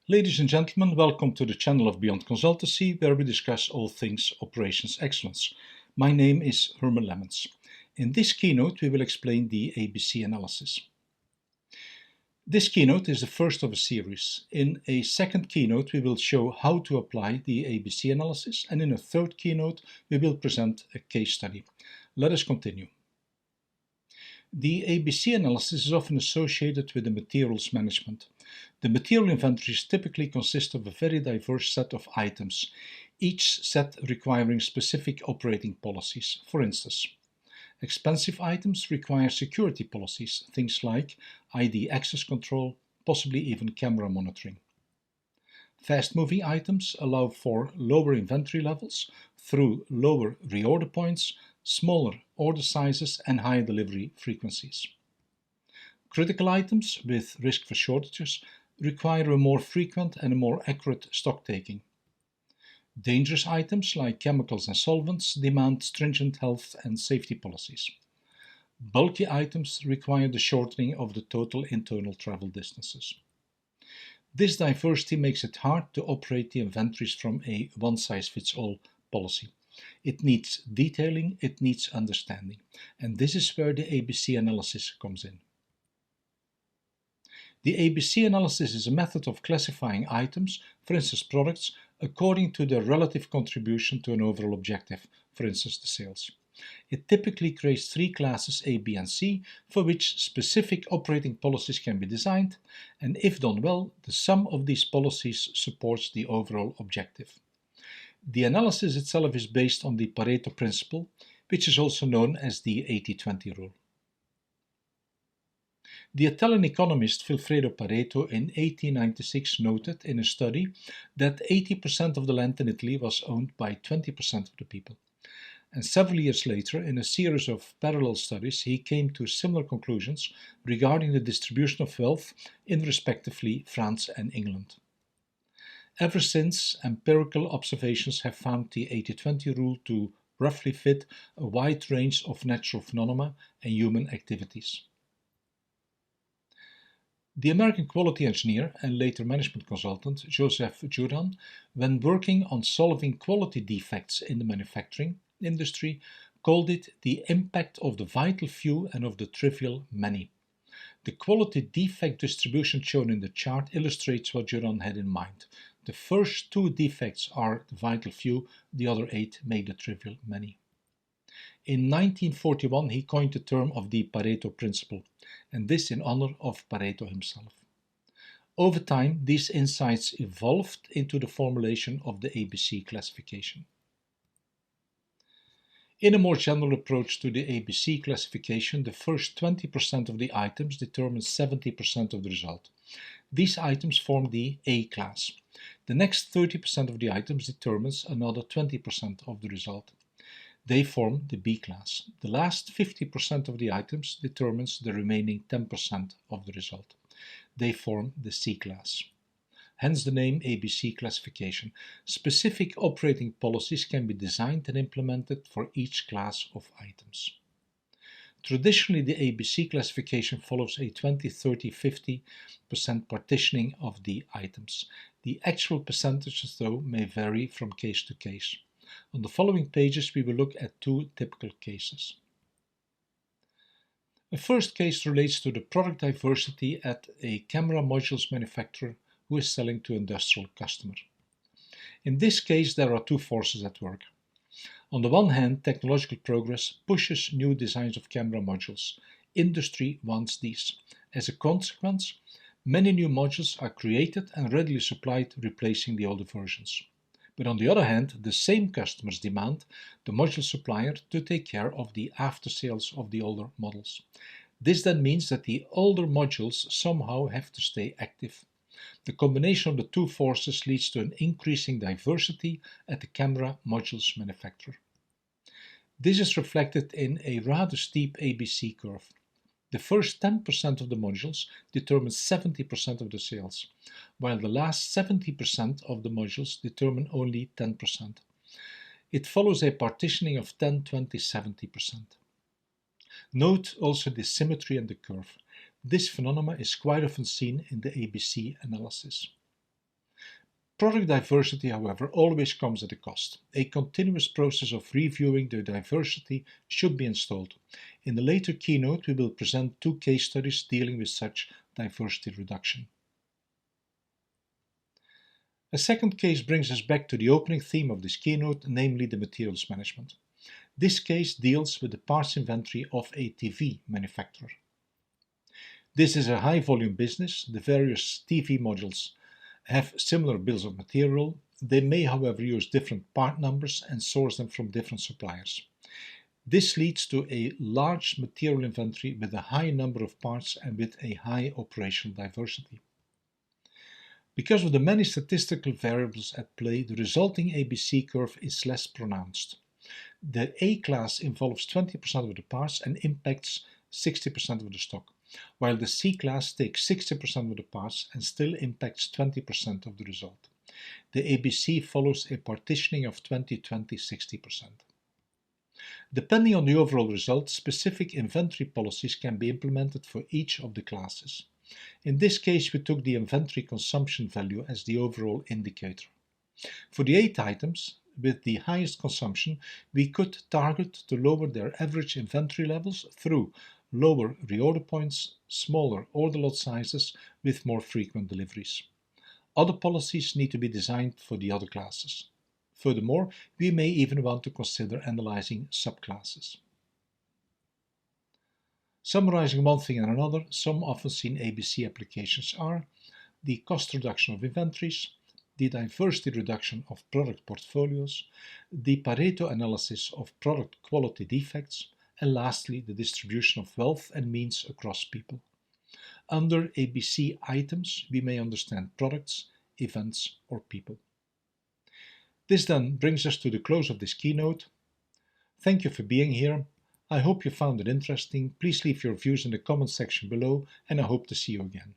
Ladies and gentlemen, welcome to the channel of Beyond Consultancy, where we discuss all things operations excellence. My name is Herman Lemmens. In this keynote, we will explain the ABC analysis. This keynote is the first of a series. In a second keynote, we will show how to apply the ABC analysis, and in a third keynote, we will present a case study. Let us continue. The ABC analysis is often associated with the materials management. The material inventories typically consist of a very diverse set of items, each set requiring specific operating policies. For instance, expensive items require security policies, things like ID access control, possibly even camera monitoring. Fast-moving items allow for lower inventory levels through lower reorder points, smaller order sizes and higher delivery frequencies. Critical items with risk for shortages require a more frequent and a more accurate stock taking. Dangerous items like chemicals and solvents demand stringent health and safety policies. Bulky items require the shortening of the total internal travel distances. This diversity makes it hard to operate the inventories from a one-size-fits-all policy. It needs detailing, it needs understanding, and this is where the ABC analysis comes in. The ABC analysis is a method of classifying items, for instance products, according to their relative contribution to an overall objective, for instance the sales. It typically creates three classes A, B and C, for which specific operating policies can be designed, and if done well, the sum of these policies supports the overall objective. The analysis itself is based on the Pareto Principle, which is also known as the 80-20 rule. The Italian economist Vilfredo Pareto in 1896 noted in a study that 80% of the land in Italy was owned by 20% of the people. And several years later, in a series of parallel studies, he came to similar conclusions regarding the distribution of wealth in respectively France and England. Ever since, empirical observations have found the 80-20 rule to roughly fit a wide range of natural phenomena and human activities. The American quality engineer and later management consultant Joseph Juran, when working on solving quality defects in the manufacturing industry, called it the impact of the vital few and of the trivial many. The quality defect distribution shown in the chart illustrates what Juran had in mind. The first two defects are the vital few, the other 8 make the trivial many. In 1941 he coined the term of the Pareto Principle, and this in honor of Pareto himself. Over time, these insights evolved into the formulation of the ABC classification. In a more general approach to the ABC classification, the first 20% of the items determine 70% of the result. These items form the A class. The next 30% of the items determines another 20% of the result. They form the B class. The last 50% of the items determines the remaining 10% of the result. They form the C class. Hence the name ABC classification. Specific operating policies can be designed and implemented for each class of items. Traditionally, the ABC classification follows a 20, 30, 50% partitioning of the items. The actual percentages, though, may vary from case to case. On the following pages, we will look at two typical cases. The first case relates to the product diversity at a camera modules manufacturer who is selling to industrial customers. In this case, there are two forces at work. On the one hand, technological progress pushes new designs of camera modules. Industry wants these. As a consequence, many new modules are created and readily supplied, replacing the older versions. But on the other hand, the same customers demand the module supplier to take care of the after-sales of the older models. This then means that the older modules somehow have to stay active. The combination of the two forces leads to an increasing diversity at the camera modules manufacturer. This is reflected in a rather steep ABC curve. The first 10% of the modules determine 70% of the sales, while the last 70% of the modules determine only 10%. It follows a partitioning of 10, 20, 70%. Note also the symmetry in the curve. This phenomenon is quite often seen in the ABC analysis. Product diversity, however, always comes at a cost. A continuous process of reviewing the diversity should be installed. In the later keynote, we will present 2 case studies dealing with such diversity reduction. A second case brings us back to the opening theme of this keynote, namely the materials management. This case deals with the parts inventory of a TV manufacturer. This is a high-volume business. The various TV modules have similar bills of material. They may, however, use different part numbers and source them from different suppliers. This leads to a large material inventory with a high number of parts and with a high operational diversity. Because of the many statistical variables at play, the resulting ABC curve is less pronounced. The A class involves 20% of the parts and impacts 60% of the stock, while the C class takes 60% of the parts and still impacts 20% of the result. The ABC follows a partitioning of 20-20-60%. Depending on the overall result, specific inventory policies can be implemented for each of the classes. In this case, we took the inventory consumption value as the overall indicator. For the 8 items with the highest consumption, we could target to lower their average inventory levels through lower reorder points, smaller order lot sizes with more frequent deliveries. Other policies need to be designed for the other classes. Furthermore, we may even want to consider analyzing subclasses. Summarizing one thing and another, some often seen ABC applications are the cost reduction of inventories, the diversity reduction of product portfolios, the Pareto analysis of product quality defects, and lastly, the distribution of wealth and means across people. Under ABC items, we may understand products, events, or people. This then brings us to the close of this keynote. Thank you for being here. I hope you found it interesting. Please leave your views in the comment section below, and I hope to see you again.